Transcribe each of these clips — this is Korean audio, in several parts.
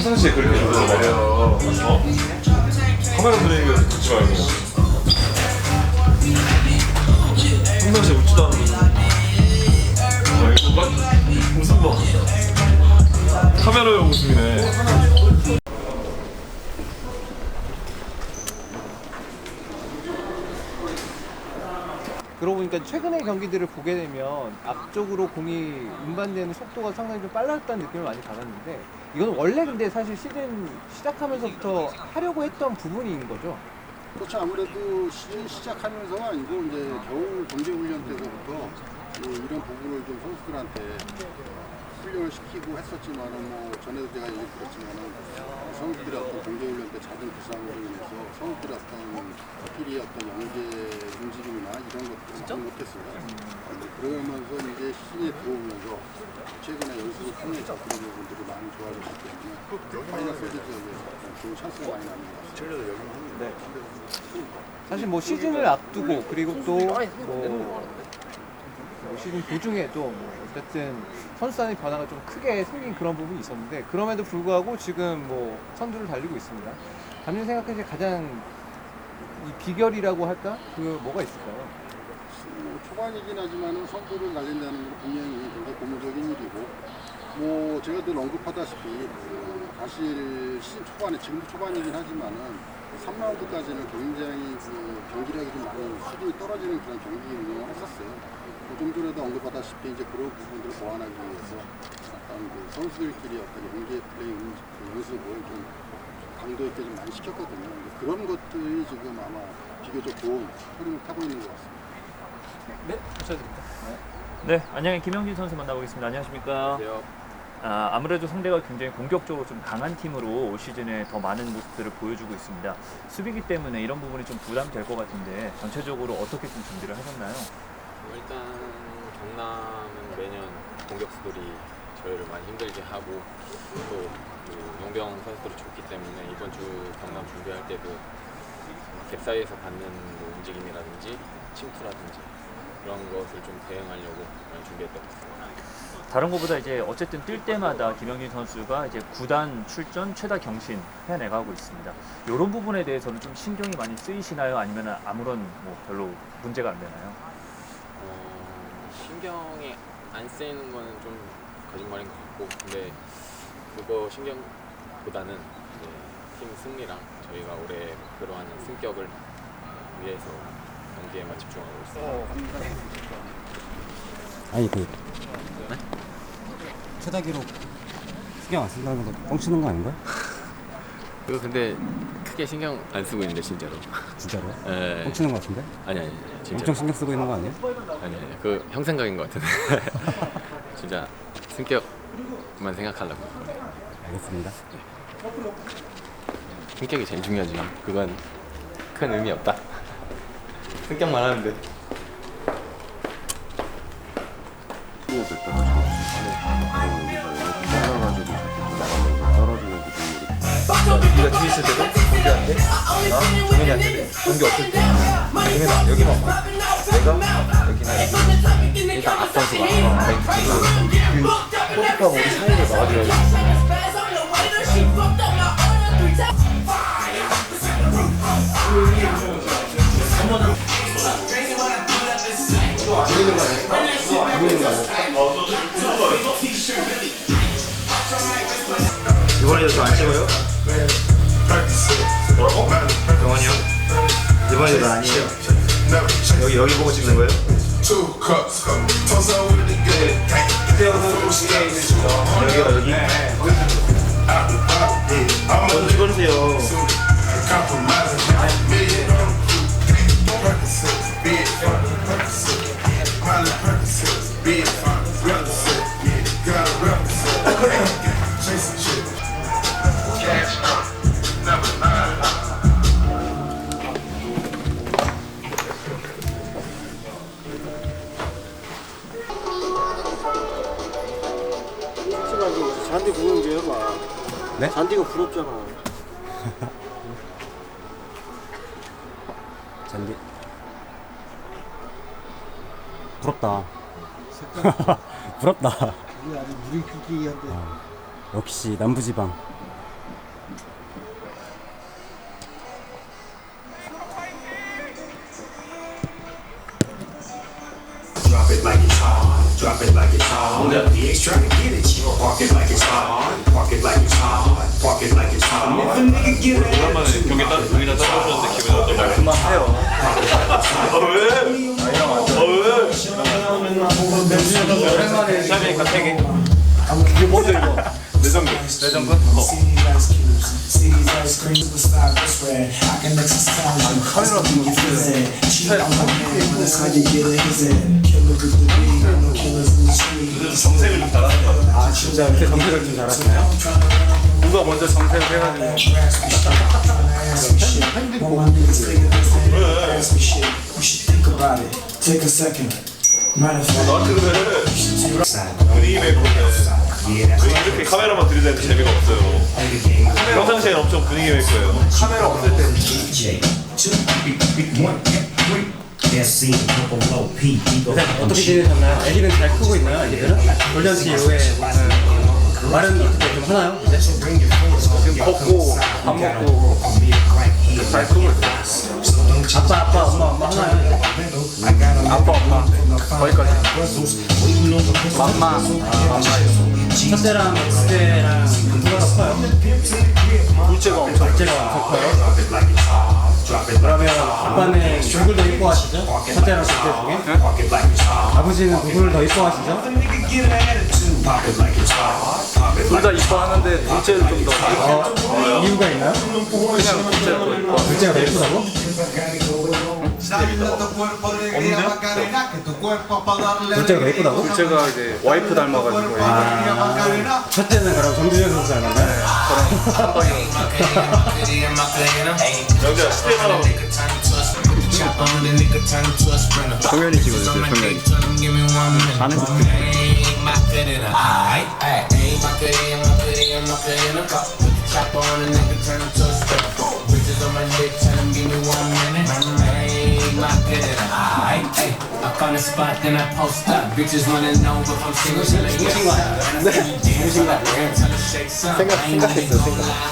평상시에 그렇게 조절을 말이야. 카메라 들이니까 듣지 말고. 평상시에 웃지도 않는 이거 웃음 봐. 카메라용 웃음이네. 그러고 보니까 최근의 경기들을 보게 되면 앞쪽으로 공이 운반되는 속도가 상당히 좀 빨랐다는 느낌을 많이 받았는데 이건 원래 근데 사실 시즌 시작하면서부터 하려고 했던 부분인 거죠? 그렇죠. 아무래도 시즌 시작하면서가 아니고 이제 겨울 동계훈련 때부터 뭐 이런 부분을 좀 선수들한테 훈련을 시키고 했었지만은 뭐 전에도 제가 얘기드렸지만은 선수들의 어떤 동계훈련 때 잦은 부상으로 인해서 선수들의 어떤 필히 어떤 연계 움직임이나 이런 것들을 많이 못했어요. 그러면서 이제 시즌에 들어오면서 최근에 연습을 통해서 그런 부분들이 많이 좋아졌기 때문에 파이널 시리즈에서 좋은 찬스가 많이 나는 것 같습니다. 네. 사실 뭐 시즌을 앞두고 그리고 또 뭐 시즌 도중에도 뭐 어쨌든 선수단의 변화가 좀 크게 생긴 그런 부분이 있었는데 그럼에도 불구하고 지금 뭐 선두를 달리고 있습니다. 감독님 생각하시기에 가장 이 비결이라고 할까? 그 뭐가 있을까요? 뭐 초반이긴 하지만은 선두를 달린다는 건 분명히 굉장히 고무적인 일이고 뭐 제가 늘 언급하다시피 사실 시즌 초반에 지금도 초반이긴 하지만은 3라운드까지는 굉장히 그 경기력이 좀 많이 수준이 떨어지는 그런 경기 운영을 했었어요. 좀 전에도 언급하다시피 이제 그런 부분들을 보완하기 위해서 약간 그 선수들끼리 어떤 연계 플레이 연습을 좀 강도 있게 좀 많이 시켰거든요. 그런 것들이 지금 아마 비교적 좋은 흐름을 타고 있는 것 같습니다. 네, 감사드립니다. 네, 안녕하세요. 김영진 선수 만나보겠습니다. 안녕하십니까? 안녕하세요. 아무래도 상대가 굉장히 공격적으로 좀 강한 팀으로 올 시즌에 더 많은 모습들을 보여주고 있습니다. 수비기 때문에 이런 부분이 좀 부담될 것 같은데 전체적으로 어떻게 좀 준비를 하셨나요? 일단 경남은 매년 공격수들이 저희를 많이 힘들게 하고 또 그 용병 선수들이 좋기 때문에 이번 주 경남 준비할 때도 갭 사이에서 받는 뭐 움직임이라든지 침투라든지 그런 것을 좀 대응하려고 많이 준비했던 것 같습니다. 다른 것보다 이제 어쨌든 뛸 때마다 김영진 선수가 이제 구단 출전 최다 경신 해내가고 있습니다. 이런 부분에 대해서는 좀 신경이 많이 쓰이시나요? 아니면 아무런 뭐 별로 문제가 안 되나요? 신경이 안 쓰이는 거는 좀 거짓말인 것 같고 근데 그거 신경보다는 이제 팀 승리랑 저희가 올해 목표로 하는 승격을 위해서 경기에만 집중하고 있습니다. 아니 그 최다 기록 신경 안 쓴다는 거 뻥치는 거 아닌가? 그거 근데 크게 신경 안 쓰고 있는데 진짜로. 진짜로? 예. 뻥치는 거 같은데? 아니 진짜. 엄청 신경 쓰고 있는 거 아니야? 아니 그 형 생각인 것 같은데. 진짜 승격만 생각하려고. 알겠습니다. 승격이 제일 중요하지. 그건 큰 의미 없다. 승격만 하는데. 네가 뒤에 있을 때도 동기한테 동현이한테 동기 없을 때 동현아 여기만 봐. 내가 여기나 여기 일단 앞선수가 그 포트하고 우리 사이를 막아줘야지. 보이는 거 아니야? 보이는 거 아니야? 이번에도 저 안 찍어요? 뭐라고? 영원히 형? 이번에도 나 아니에요? 여기 보고 찍는 거예요? 여기가 여기? 저도 찍어주세요. 잔디 구경 좀 해봐. 네? 잔디가 부럽잖아. 잔디 부럽다. 부럽다. 우리 아주 물이 끓기한데. 역시 남부지방 Drop it like it's hot. Drop it like it's hot. The X try to get it. Park it like it's hot. Park it like it's hot. Park it like it's hot. If a nigga get it. 오랜만에 경기나 따라오셨는데 기분이 어떤가요? 그만해요. 오랜만에 샤미 갓탱이 이게 뭔데 이거? 내정근. 내정근? 카메라 보고 정색을 좀 잘하는 것 같아요. 아 진짜 이렇게 정색을 좀 잘하시나요? 누가 먼저 정색을 해가지고 Take a second. 나한테 그래. 분위기 메이커인데 이렇게 카메라만 들이대는데 재미가 없어요. 평상시에는 엄청 분위기 메이커예요. 카메라 없을 때 어떻게 지내셨나요? 아기는 잘 크고 있나요? 아기들은? 돌잔치 이후에 말은 어떻게 좀 하나요? 이제? 지금 걷고 밥 먹고 잘 크고 있어요. 아빠 엄마 하나요? 아빠 엄마 거기까지 맘마 첫째랑 둘째랑 누가 더 커요? 둘째가 엄청 둘째가 엄청 커요? 그러면 아빠는 누굴 더 이뻐하시죠? 첫째랑 둘째 중에? 아버지는 누굴 더 이뻐하시죠? 둘 다 이뻐하는데 둘째를 좀 더 이유가 있나요? 그냥 둘째가 더 이뻐. 둘째가 더 이쁘다고? 둘째가 더 이쁘다고? 둘째가 이제 와이프 닮아가지고 첫째는 그럼 정준현 선수 닮았나요? 영재야 스테이나 정현이 찍어주세요. 정현이. 아는 I found a spot, then I post up. Bitches wanna know if I'm single. 죽으신 거 아니야? 죽으신 거 아니에요? 생각했어요.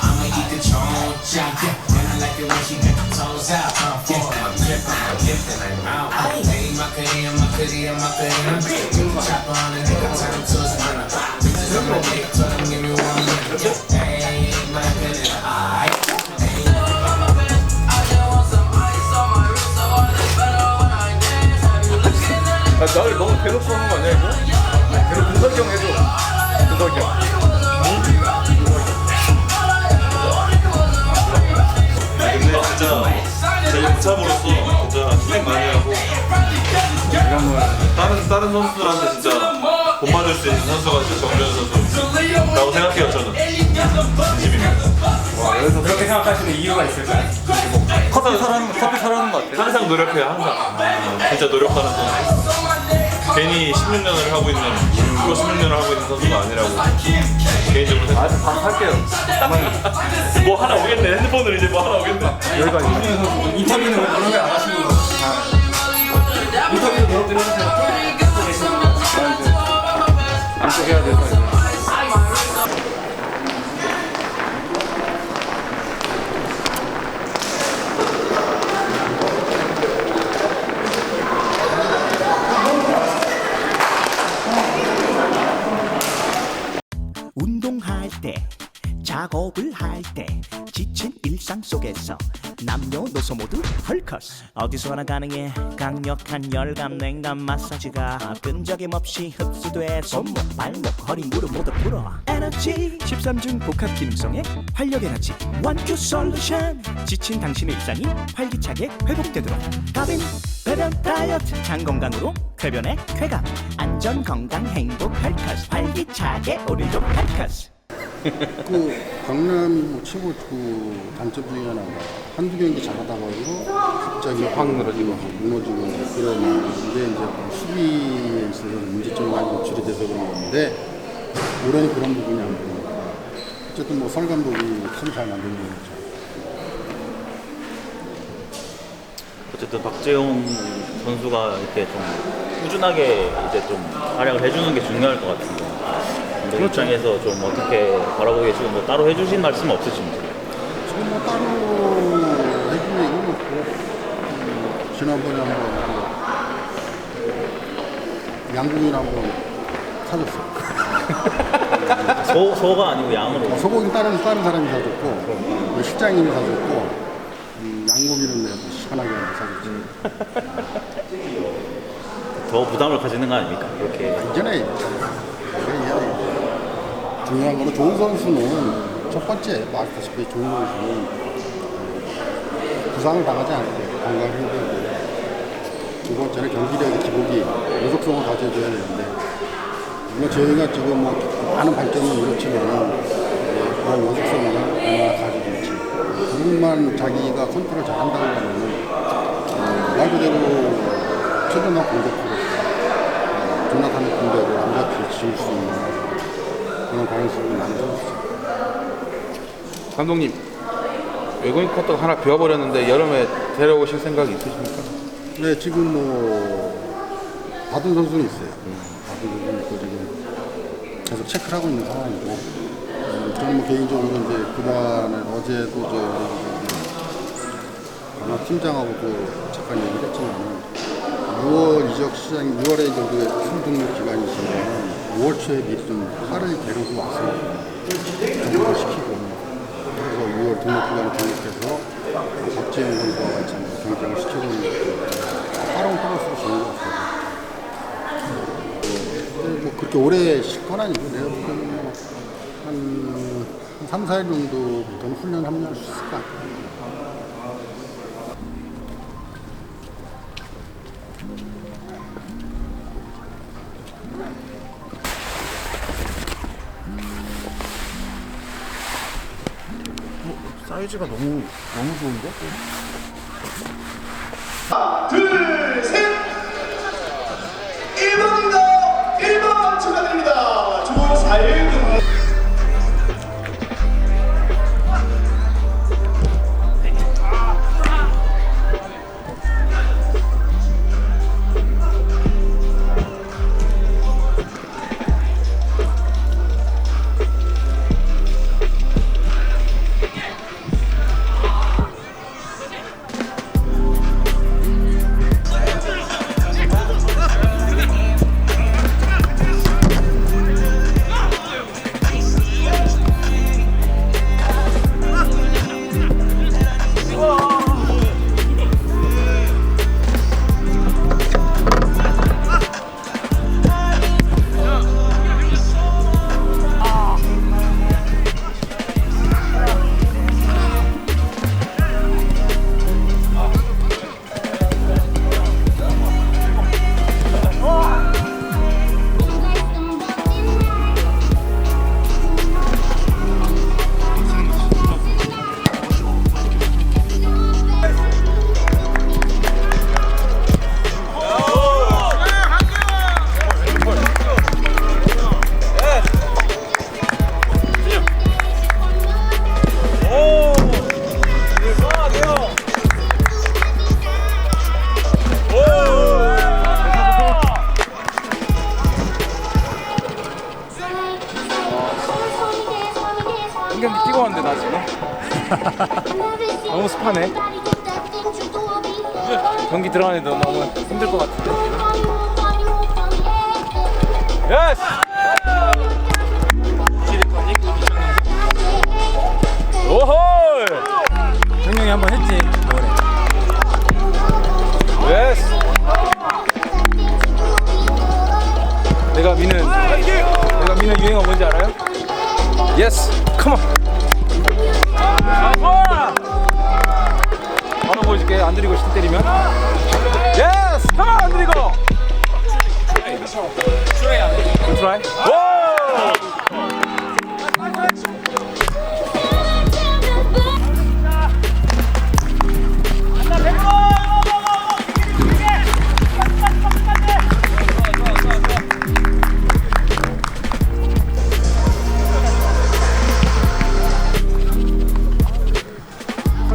I'ma eat the chocha, yeah. And I like it when she got the toes out. Yeah, I'm dipping, I'm out. Hey, my cutie, chop on a nigga, turn him to a sprinter. Bitches on my dick, tell them give me 1 minute. Hey, my cutie, aight. 나를 너무 대놓고 하는 거 아니야 이거? 그럼 분석이 형 해줘. 분석이 형. 근데 진짜 제가 무참으로서 진짜 희생 많이 하고 다른 선수들한테 진짜 본받을 수 있는 선수가 진짜 정면 선수라고 생각해요 저는. 진심입니다. 그래서 그렇게 생각하시는 이유가 있을까요? 커피 사라는 거 같아. 항상 노력해요 항상. 진짜 노력하는 선수. 괜히 16년을 하고 있는 프로 16년을 하고 있는 선수가 아니라고 개인적으로 생각해요. 아직 밥 할게요. 뭐 하나 오겠네. 핸드폰으로 이제 뭐 하나 오겠네. 여기까지. 인터뷰는 왜 노력을 안 하시는 거예요? 인터뷰도 노력 좀 해주세요. 안쪽 해야 돼서 이제. 운동할 때, 작업을 할 때, 지친 일상 속에서 남녀노소 모두 헐커스. 어디서나 가능해 강력한 열감 냉감 마사지가 끈적임 없이 흡수돼 손목 발목 허리 무릎 모두 풀어. 에너지 13중 복합 기능성의 활력 에너지 원큐 솔루션. 지친 당신의 일상이 활기차게 회복되도록. 가빈 배변 다이어트 장 건강으로 쾌변의 쾌감 안전 건강 행복 헐커스. 활기차게 오늘도 헐커스. 그 강남이 뭐 최고 그 단점 중에 하나가 한두 경기 잘하다가 갑자기 확 무너지고 그런 건데 이제 수비에 있어서는 문제점이 많이 노출이 돼서 그런 건데 올해는 그런 부분이 안 보입니다. 어쨌든 뭐 설 감독이 참 잘 만든 거죠. 어쨌든 박재홍 선수가 이렇게 좀 꾸준하게 이제 좀 활약을 해주는 게 중요할 것 같은데 그 입장에서 좀 어떻게 바라보고 계시고 뭐 따로 해주신 말씀 없으신지? 지금 뭐 따로 해준 얘기는 없고 지난번에 한번 양고기를 한번 사줬어. 소가 아니고 양으로. 소고기는 다른 사람이 사줬고, 실장님이 사줬고, 양고기는 내가 시원하게 사줬지. 더 부담을 가지는 거 아닙니까? 그렇게. 이전에 중요한 거는 좋은 선수는 첫 번째 말했다시피 좋은 선수는 부상을 당하지 않고 건강을 힘들고 두 번째는 경기력의 기복이 연속성을 가져줘야 되는데 물론 저희가 지금 뭐 많은 발전은 이렇지만은 그 연속성을 얼마나 가져줄지 그것만 자기가 컨트롤 잘한다고 하면은 말 그대로 최전방 공격으로 조나탄의 공격을 완벽히 지을 수 있는 그런 가능성이 많은 선수죠. 감독님, 외국인 코트가 하나 비워버렸는데 여름에 데려오실 생각이 있으십니까? 네, 지금 뭐 받은 선수는 있어요. 받은 선수는 있고 지금 계속 체크를 하고 있는 상황이고 저는 뭐 개인적으로 이제 그간에 어제도 저 팀장하고 또 잠깐 얘기를 했지만 6월 이적 시장 6월에 이제 술 등록 기간이 있으면 5월 초에 미리 좀 팔을 데리고 와서 정보를 시키고 그래서 6월 등록 기간을 등록해서 박재영 선수와 같이 경쟁을 시키고 있는 것도 빠른 플러스로 좋은 것 같아요. 근데 뭐 그렇게 오래 쉴 건 아니고 내가 볼 때는 한 3, 4일 정도부터는 훈련 합류할 수 있을 것 같아요. 사이즈가 너무 좋은데? 하나, 둘, 셋! 1번입니다! 1번 축하드립니다! 주 4일 근무. 경기 뛰고 왔는데 나 지금 너무 습하네. 경기 들어가는데 너무 힘들 것 같은데. 예스! 오호! 형님이 한번 했지. 예스! 내가 미는 유행어 뭔지 알아요? 예스! 컴온! 바로 보여줄게. 안 들이고 슈팅 때리면. 예스! 컴온! 안 들이고! 트라이. 오!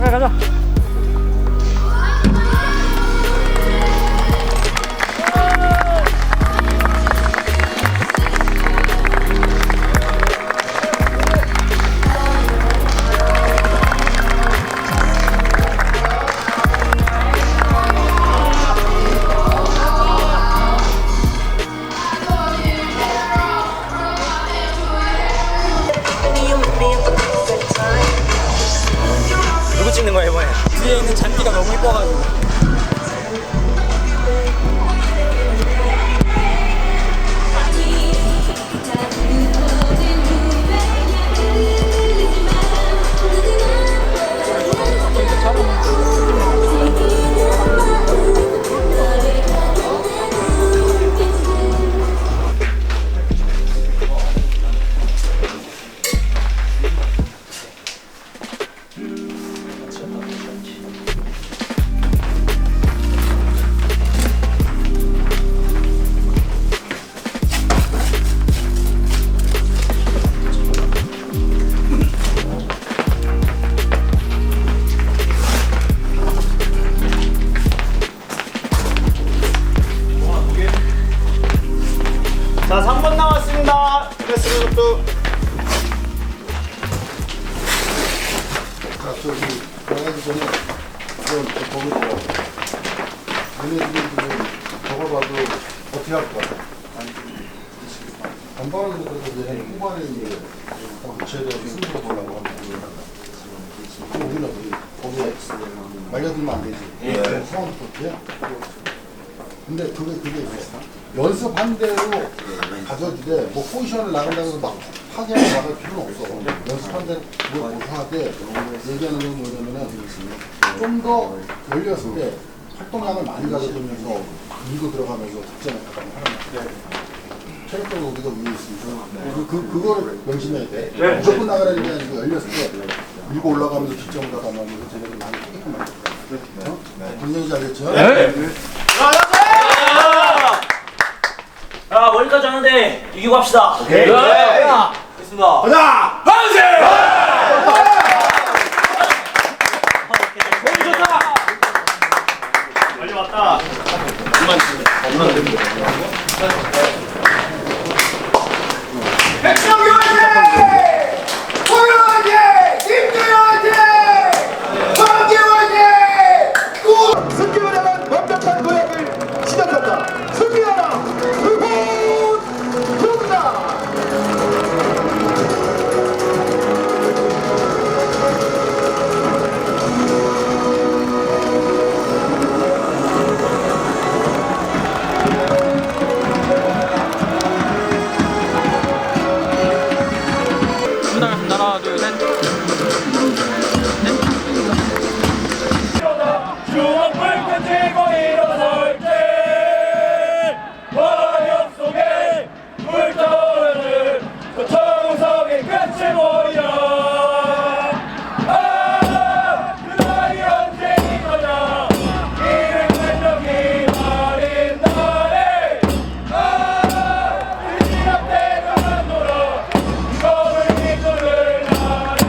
가자. 찍는 거야 이번에. 뒤에 있는 잔디가 너무 이뻐가지고. 자, 3번 나왔습니다. 패스로도. 자, 저기 나가기 전에 거기 얘네들이 지금 저걸 봐도 어떻게 할 거야? 건방을 들어서 이제 후반에 이제 붙여야 되는 순서로 보려고 하면 그럼 우리는 거기에 말려들면 안 되지. 상황도 좋지. 근데 그게 있어. 연습한 대로 가져주되 뭐 포지션을 나간다고 해서 막 파괴하고 나갈 필요는 없어. 연습한 대로 그걸 고수하되 얘기하는 건 뭐냐면은 좀 더 열렸을 때 활동량을 많이 가져주면서 밀고 들어가면서 득점을 하는 거야. 체력적으로 우리가 위에 있으니까 그거를 명심해야 돼. 무조건 나가라는 게 아니고 열렸을 때 밀고 올라가면서 득점을 하면서 쟤네들 많이 깨끗 만들거든. 분명히 잘했죠? 자, 머리까지 하는데 이기고 합시다. 오케이. 네. 알겠습니다. 가자! 반세! 너무 좋다! 빨리 왔다. 백성규 화이팅! 홍영 화이팅! 김규현 화이팅! 황기 화이팅! 승기를 향한 완벽한 도약을 시작한다. 승리하라! 정답! 하나, 둘, 셋. 주먹을 던지고 일어설 때 화력 속에 불타오르는 그 정성의 끝을 보여. 그 날이 언제인 거냐. 이를 끝력이 마린 날에 그 시합대가 놀아 이거를 이끌을 나를.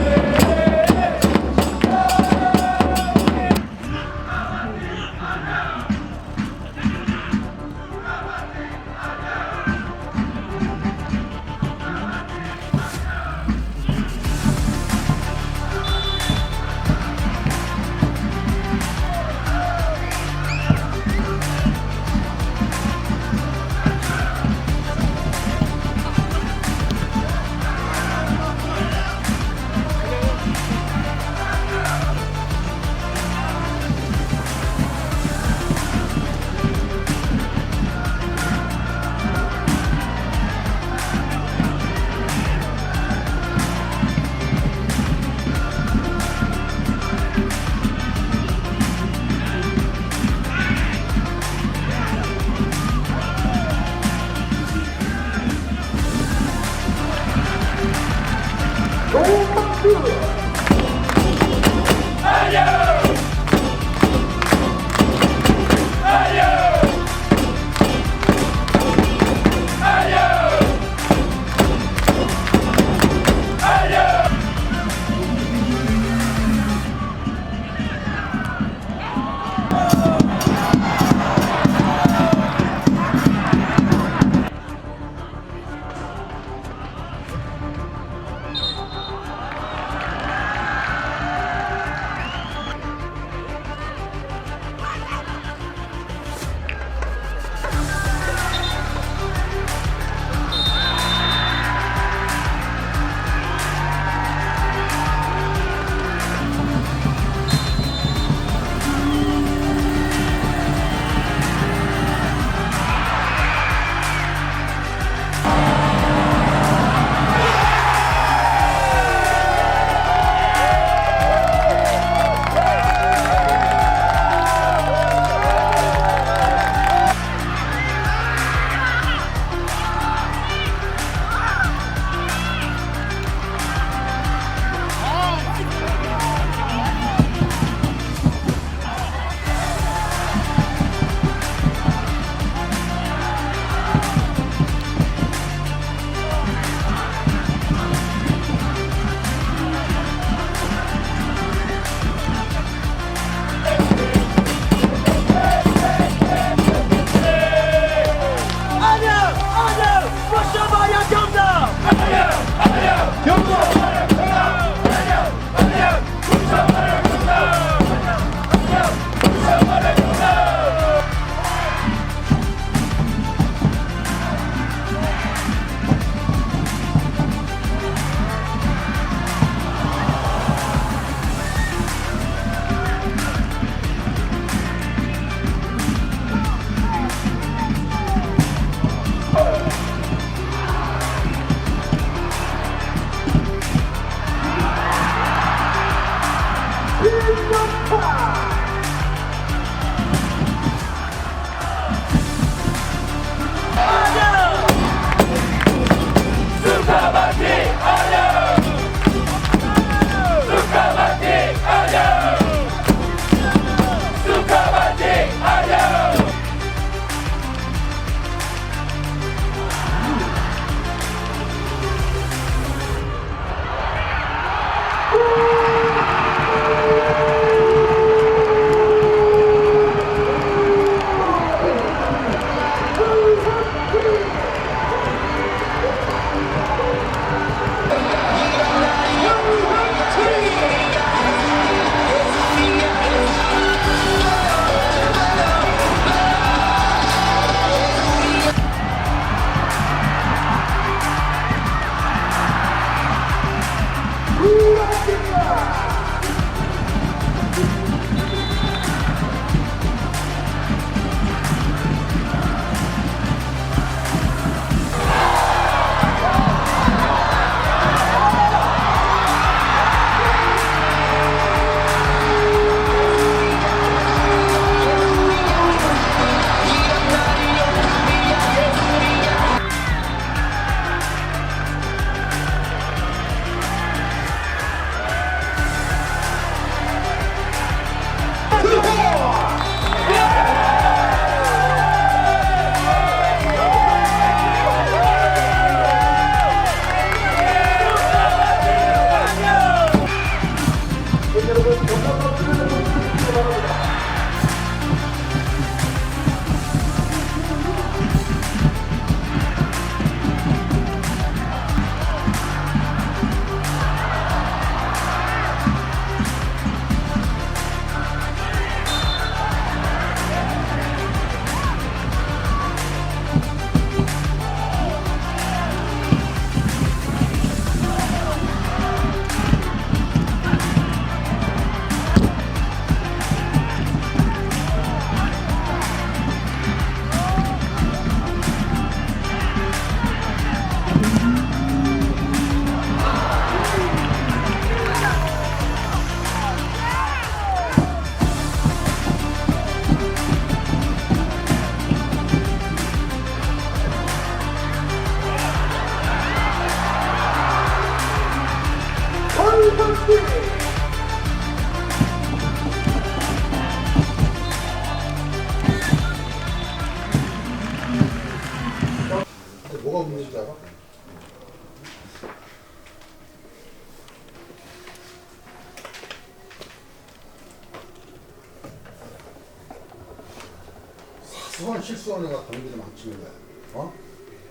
사소한 실수하는 애가 경기를 망치는 거야.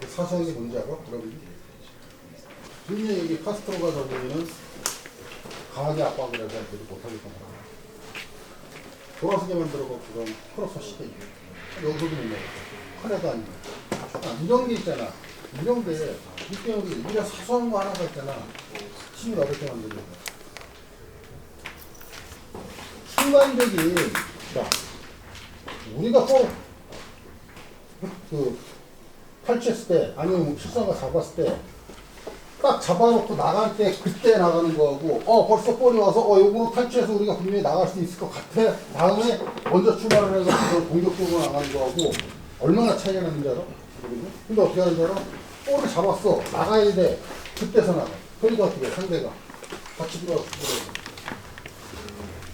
그 사소한 게 뭔지 알아? 여러분이? 분명히 이게 카스트로가 저기는 강하게 압박을 해서 애들이 못하겠던 거야. 돌아서게 만들어서 그건 풀어서 시대지. 여기서도 못 먹어. 큰 애도 아니고. 이런 게 있잖아. 이런 게, 이게 사소한 거 하나가 있잖아. 힘을 어렵게 만드는 거야. 순간적인, 야, 우리가 탈취했을 때, 아니면 실수가 잡았을 때, 딱 잡아놓고 나갈 때, 그때 나가는 거하고, 벌써 볼이 와서, 요거로 탈취해서 우리가 분명히 나갈 수 있을 것 같아. 다음에 먼저 출발을 해서 공격적으로 나가는 거하고, 얼마나 차이가 나는지 알아? 근데 어떻게 하는지 알아? 볼을 잡았어. 나가야 돼. 그때서 나가. 그러니까 어떻게 해? 상대가. 같이 들어가서.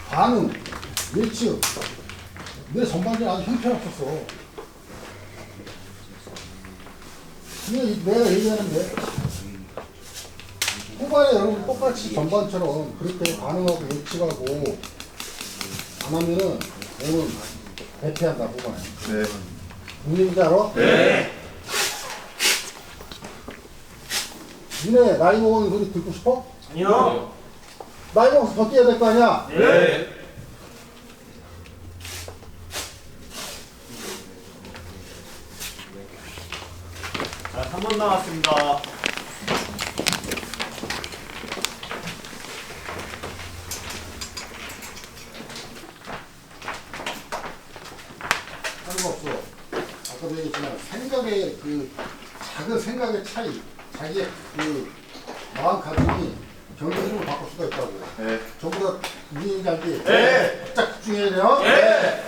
반응, 예측. 내 전반전이 아주 형편없었어. 내가 얘기하는데, 후반에 여러분 똑같이 전반처럼 그렇게 반응하고 예측하고 안 하면은 오늘 대패한다, 후반에. 네. 무슨 얘기인지 알아? 네. 니네 나이 먹은 소리 듣고 싶어? 아니요. 나이 먹어서 더 뛰어야 될 거 아니야? 네. 자, 3번 나왔습니다. 하는 거 없어. 아까도 얘기했지만 생각의 그 작은 생각의 차이, 자기의 그 마음가짐이 경기 흐름을 바꿀 수가 있다고. 네. 전부 다 무슨 얘기인지 알지? 네. 딱 집중해야 돼요. 네.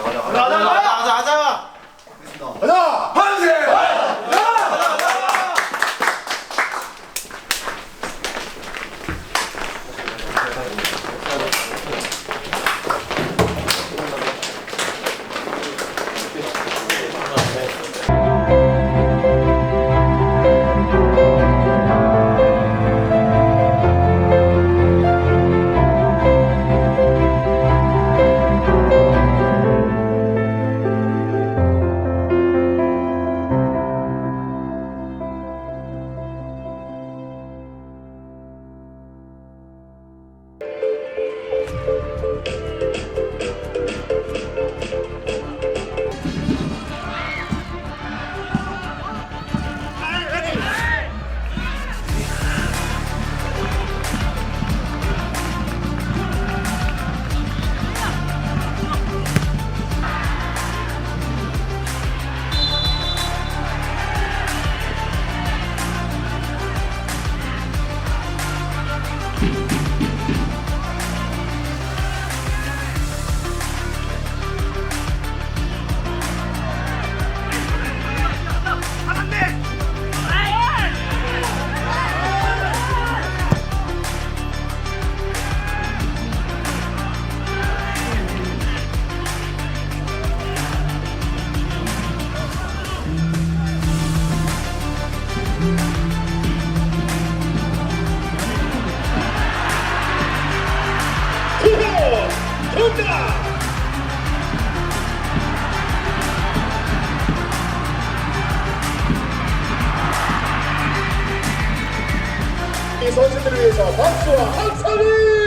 가자. 가자! 반세! 이 선수들을 위해서 박수와 함성을!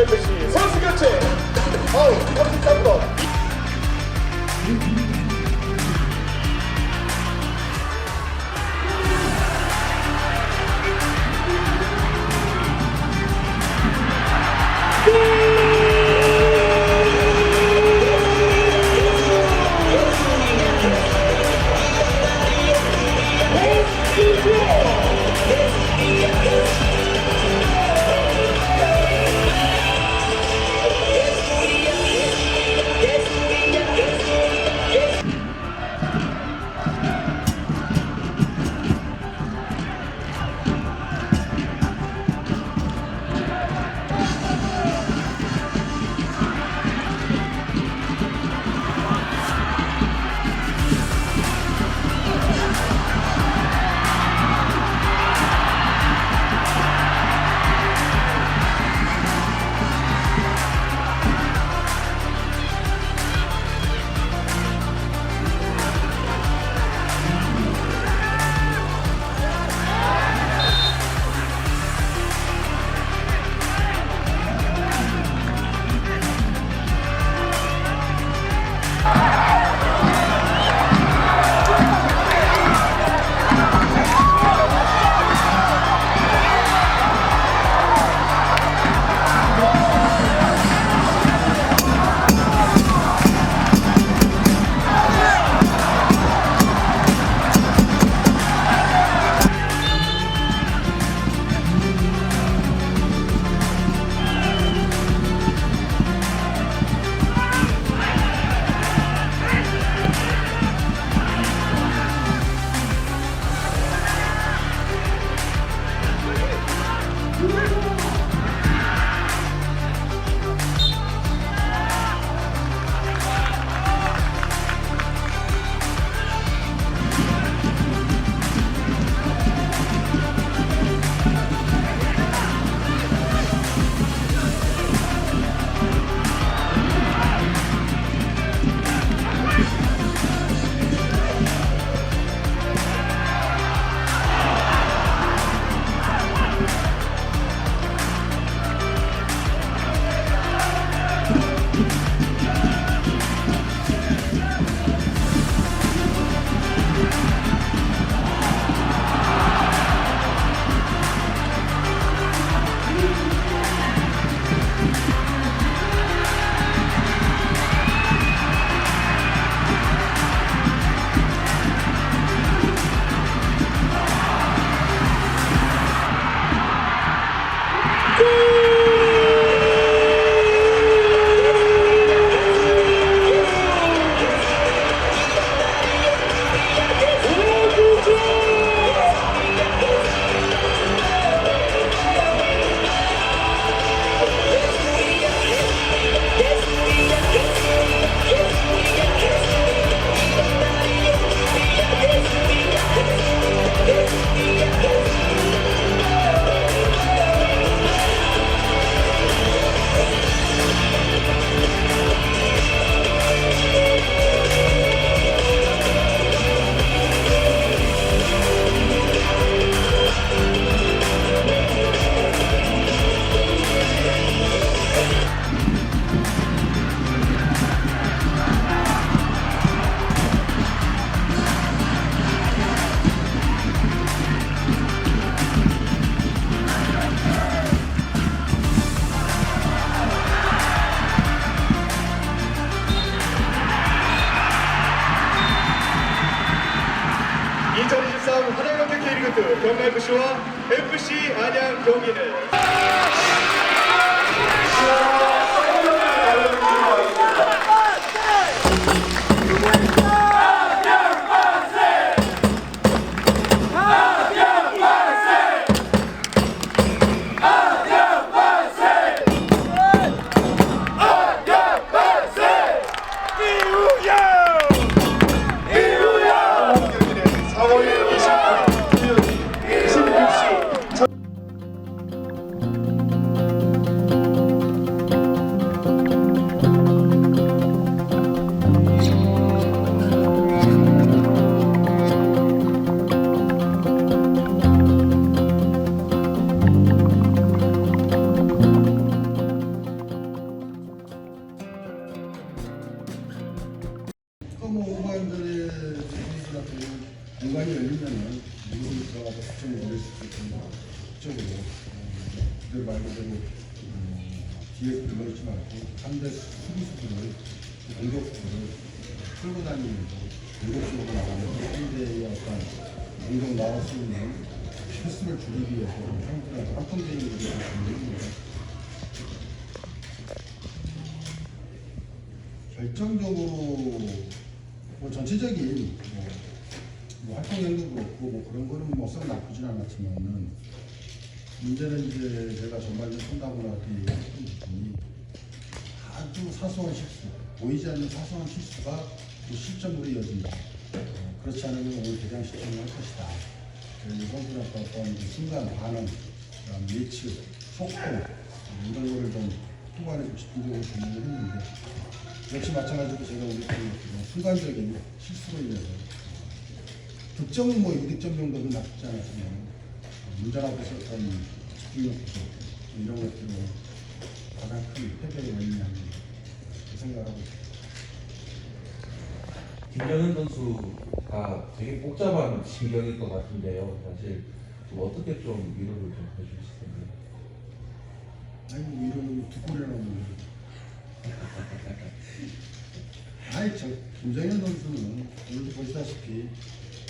FC 선수 교체. 아우 33번. 경남FC와 FC 안양 경기는 뭐 후반전에 선수들한테는 공간이 열리면은 누구를 들어가서 득점을 올릴 수 있게끔 적극적으로 그들 말 그대로 뒤에서 들어있지 말고 상대 수비수들을 공격수들을 끌고 다니면서 공격수로 나가면서 상대의 어떤 공격 나올 수 있는 실수를 줄이기 위해서 상대한테 합동적인 일을 준비합니다. 결정적으로 뭐 전체적인 뭐 활동량도 그렇고 뭐 그런 거는 뭐 썩 나쁘진 않았지만은 문제는 이제 제가 전반전 끝나고 나서 얘기했던 부분이 아주 사소한 실수, 보이지 않는 사소한 실수가 그 실점으로 이어진다. 그렇지 않으면 오늘 대량 실점을 할 것이다. 그래서 선수들한테 어떤 순간 반응, 그다음 예측, 속도 이런 거를 좀 후반에 좀 집중적으로 준비를 했는데 역시 마찬가지로 제가 우리 팀 순간적인 실수로 인해서 득점은 뭐 2득점 정도는 나쁘지 않았지만 문제가 됐었던 집중력 부족 이런 것들은 가장 큰 패배의 원인이 아닌가 생각을 하고 있습니다. 김정현 선수가 되게 복잡한 심경일 것 같은데요. 사실 좀 어떻게 좀 위로를 좀 해주실 텐데. 아니 위로는 두 골이나 넣는 아니 저 김정현 선수는 오늘도 보시다시피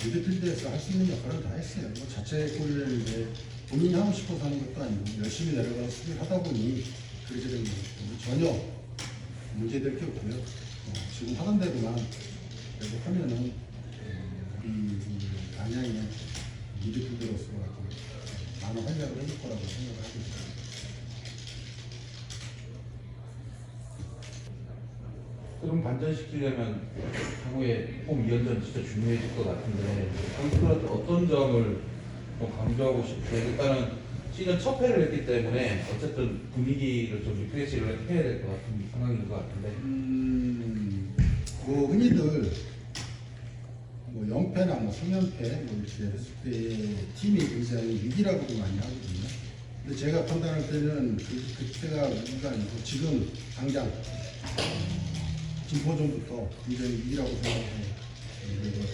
미드필드에서 할 수 있는 역할을 다 했어요. 뭐 자체 골을 이제 본인이 하고 싶어서 하는 것도 아니고 열심히 내려가서 수비를 하다 보니 그렇게 된 거고 전혀 문제될 게 없고요. 지금 하던 대로만 계속 하면은 우리 안양의 미드필드로서 많은 활약을 해줄 거라고 생각을 하고 있습니다. 그럼 반전시키려면 향후에 홈 2연전 진짜 중요해질 것 같은데 선수들한테 어떤 점을 좀 강조하고 싶어요? 일단은 시즌 첫 패를 했기 때문에 어쨌든 분위기를 좀 리프레시를 해야 될 것 같은 상황인 것 같은데 뭐 흔히들 뭐 0패나 뭐 3연패 뭐 이렇게 했을 때 팀이 굉장히 위기라고도 많이 하거든요. 근데 제가 판단할 때는 그때가 위기가 아니고 지금 당장 김포전부터 굉장히 위기라고 생각해요. 그리고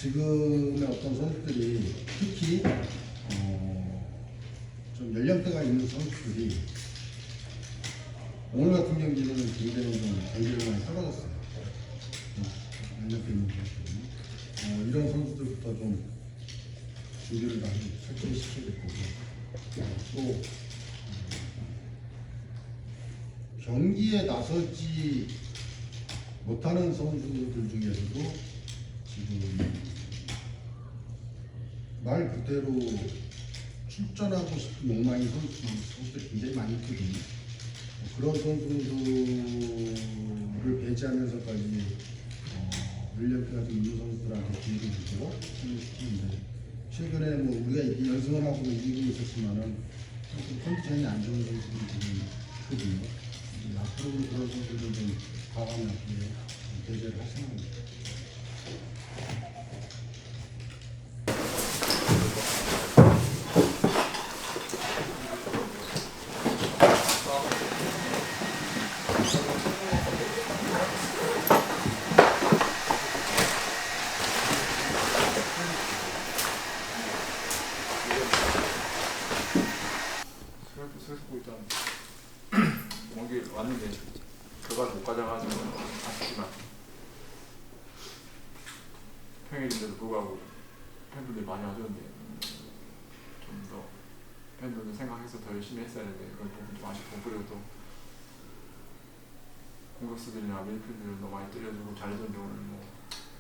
지금의 어떤 선수들이 특히 좀 연령대가 있는 선수들이 오늘 같은 경기는 굉장히 좀 경기를 많이 떨어졌어요. 연령대 있는 선수들이 이런 선수들부터 좀 준비를 많이 철저히 시켜야 될 거고 또 경기에 나서지 못하는 선수들 중에서도 지금 말 그대로 출전하고 싶은 욕망이 선수들이 굉장히 많이 있거든요. 그런 선수들을 배제하면서까지 연령대가 좀 있는 선수들한테 기회를 주고 시키는데 최근에 뭐 우리가 연승을 하고 이기고 있었지만은 컨디션이 안 좋은 선수들이 지금 있거든요. 앞으로는 그런 선수들을 좀 과감하게 배제를 할 생각입니다. 먼 길 왔는데 결과를 못 가져가지고 아쉽지만 평일인데도 불구하고 팬분들이 많이 와줬는데 좀 더 팬분들 생각해서 더 열심히 했어야 되는데 그런 부분 좀 아쉽고 그리고 또 공격수들이나 미드필드를 너무 많이 때려주고 잘해줬는데 오늘 뭐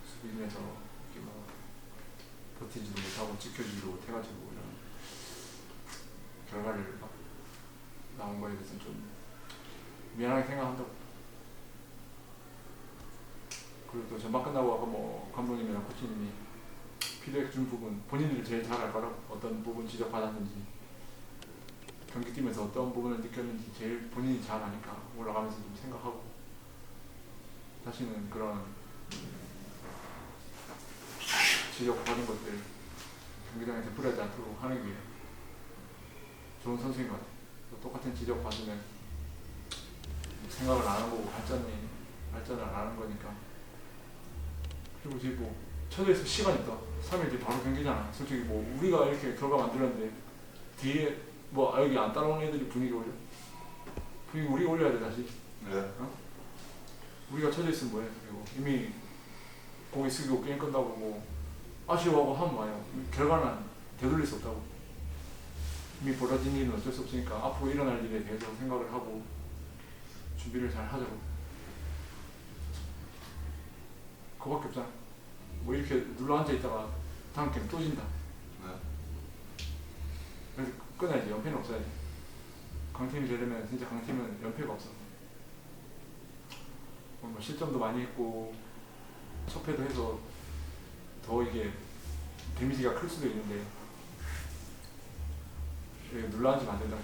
수비진에서 이렇게 뭐 버티지도 못하고 지켜주지도 못해가지고 이런 결과를 막 나온 거에 대해서 좀 미안하게 생각한다고. 그리고 또 전반 끝나고 아까 뭐 감독님이나 코치님이 피드백 준 부분 본인들이 제일 잘 알 거라고 어떤 부분 지적받았는지 경기 뛰면서 어떤 부분을 느꼈는지 제일 본인이 잘 아니까 올라가면서 좀 생각하고 다시는 그런 지적받은 것들 경기장에 되풀이하지 않도록 하는 게 좋은 선수인 것 같아요. 또 똑같은 지적받으면 생각을 안 하고 발전을 안 하는 거니까 그리고 이제 뭐 쳐져있어 시간이 있다. 3일 뒤에 바로 경기잖아. 솔직히 뭐 우리가 이렇게 결과 만들었는데 뒤에 뭐 여기 안 따라오는 애들이 분위기 올려? 분위기 우리가 올려야 돼 다시. 네. 어? 우리가 쳐져 있으면 뭐해? 그리고 이미 고개 숙이고 게임 끝나고 뭐 아쉬워하고 하면 뭐예요? 결과는 되돌릴 수 없다고. 이미 벌어진 일은 어쩔 수 없으니까 앞으로 일어날 일에 대해서 생각을 하고 준비를 잘 하자고. 그거밖에 없잖아. 뭐 이렇게 눌러 앉아 있다가 다음 게임 또 진다. 그래서 끊어야지. 연패는 없어야지. 강팀이 되려면 진짜 강팀은 연패가 없어. 뭐 실점도 많이 했고 첩회도 해서 더 이게 데미지가 클 수도 있는데 눌러 앉으면 안 된다.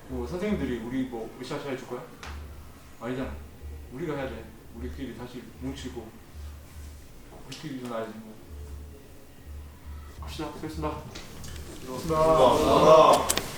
뭐 선생님들이 우리 뭐 으쌰으쌰 해줄 거야? 아니잖아. 우리가 해야 돼. 우리끼리 다시 뭉치고 우리끼리 일어나야지 뭐. 갑시다. 수고했습니다. 수고하셨습니다.